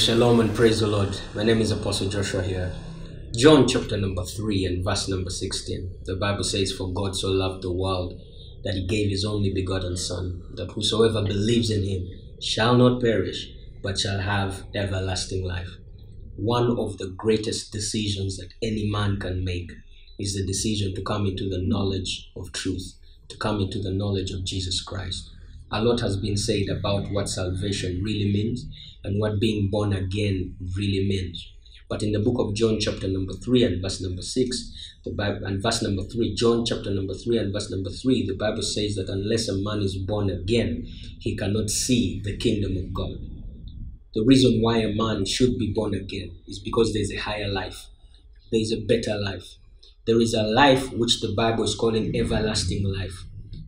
Shalom and praise the Lord. My name is Apostle Joshua here. John chapter number 3 and verse number 16. The Bible says, "For God so loved the world that he gave his only begotten Son, that whosoever believes in him shall not perish, but shall have everlasting life." One of the greatest decisions that any man can make is the decision to come into the knowledge of truth, to come into the knowledge of Jesus Christ. A lot has been said about what salvation really means and what being born again really means. But in the book of John chapter number 3 and verse number 6, John chapter number 3 and verse number 3, the Bible says that unless a man is born again, he cannot see the kingdom of God. The reason why a man should be born again is because there's a higher life. There is a better life. There is a life which the Bible is calling everlasting life.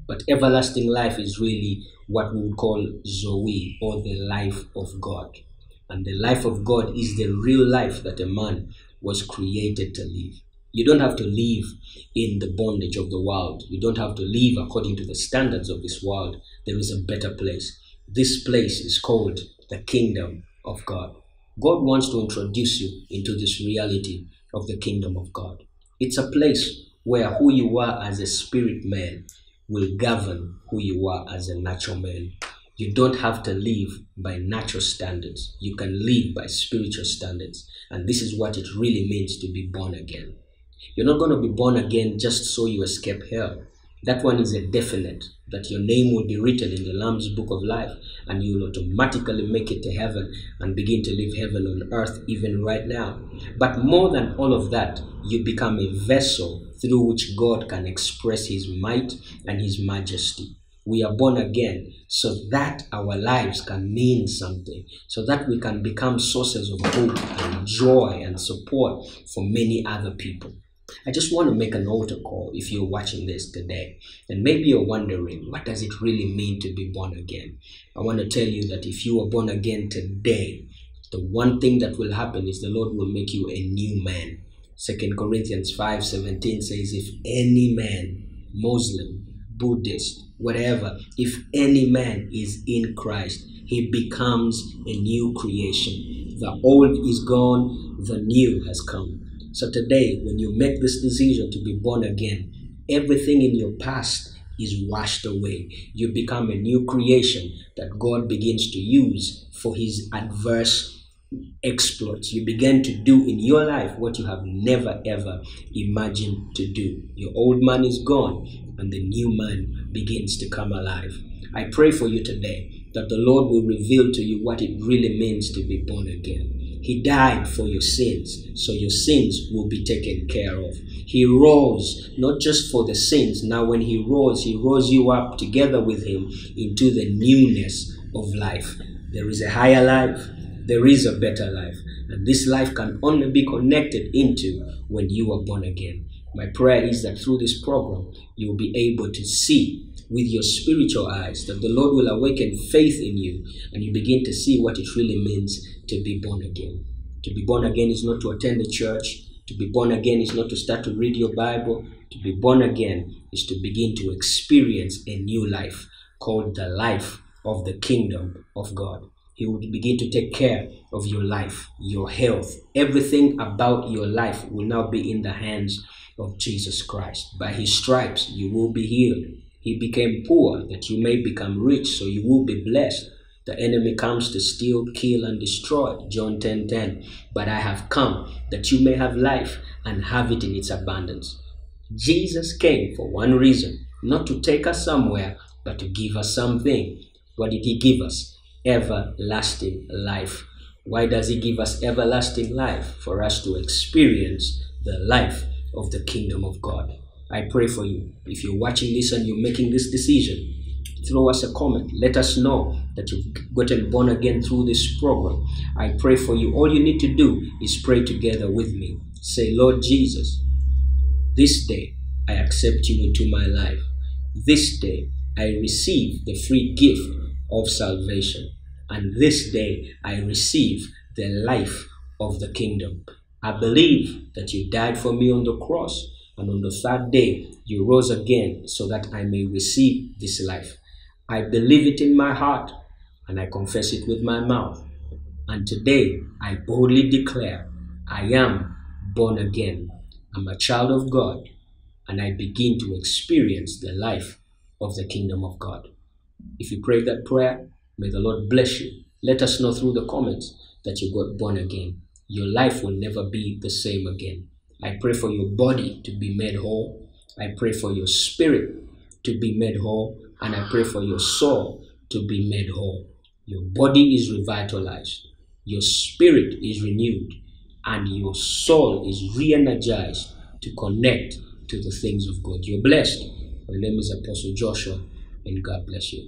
But everlasting life is really what we would call Zoe, or the life of God. And the life of God is the real life that a man was created to live. You don't have to live in the bondage of the world. You don't have to live according to the standards of this world. There is a better place. This place is called the kingdom of God. God wants to introduce you into this reality of the kingdom of God. It's a place where who you are as a spirit man will govern who you are as a natural man. You don't have to live by natural standards. You can live by spiritual standards. And this is what it really means to be born again. You're not going to be born again just so you escape hell. That one is a definite, that your name will be written in the Lamb's book of life and you will automatically make it to heaven and begin to live heaven on earth even right now. But more than all of that, you become a vessel through which God can express his might and his majesty. We are born again so that our lives can mean something, so that we can become sources of hope and joy and support for many other people. I just want to make an altar call if you're watching this today. And maybe you're wondering, what does it really mean to be born again? I want to tell you that if you are born again today, the one thing that will happen is the Lord will make you a new man. 2 Corinthians 5:17 says, if any man, Muslim, Buddhist, whatever, if any man is in Christ, he becomes a new creation. The old is gone, the new has come. So today, when you make this decision to be born again, everything in your past is washed away. You become a new creation that God begins to use for his adverse exploits. You begin to do in your life what you have never ever imagined to do. Your old man is gone and the new man begins to come alive. I pray for you today that the Lord will reveal to you what it really means to be born again. He died for your sins, so your sins will be taken care of. He rose, not just for the sins. Now when he rose you up together with him into the newness of life. There is a higher life. There is a better life. And this life can only be connected into when you are born again. My prayer is that through this program, you will be able to see with your spiritual eyes, that the Lord will awaken faith in you and you begin to see what it really means to be born again. To be born again is not to attend a church. To be born again is not to start to read your Bible. To be born again is to begin to experience a new life called the life of the kingdom of God. He will begin to take care of your life, your health. Everything about your life will now be in the hands of Jesus Christ. By his stripes, you will be healed. He became poor that you may become rich, so you will be blessed. The enemy comes to steal, kill, and destroy. John 10:10. But I have come that you may have life and have it in its abundance. Jesus came for one reason, not to take us somewhere, but to give us something. What did he give us? Everlasting life. Why does he give us everlasting life? For us to experience the life of the kingdom of God. I pray for you. If you're watching this and you're making this decision, throw us a comment. Let us know that you've gotten born again through this program. I pray for you. All you need to do is pray together with me. Say, Lord Jesus, this day I accept you into my life. This day I receive the free gift of salvation. And this day I receive the life of the kingdom. I believe that you died for me on the cross. And on the third day, you rose again so that I may receive this life. I believe it in my heart and I confess it with my mouth And today, I boldly declare, I am born again. I'm a child of God, and I begin to experience the life of the kingdom of God. If you pray that prayer, may the Lord bless you. Let us know through the comments that you got born again. Your life will never be the same again. I pray for your body to be made whole. I pray for your spirit to be made whole. And I pray for your soul to be made whole. Your body is revitalized. Your spirit is renewed. And your soul is re-energized to connect to the things of God. You're blessed. My name is Apostle Joshua, and God bless you.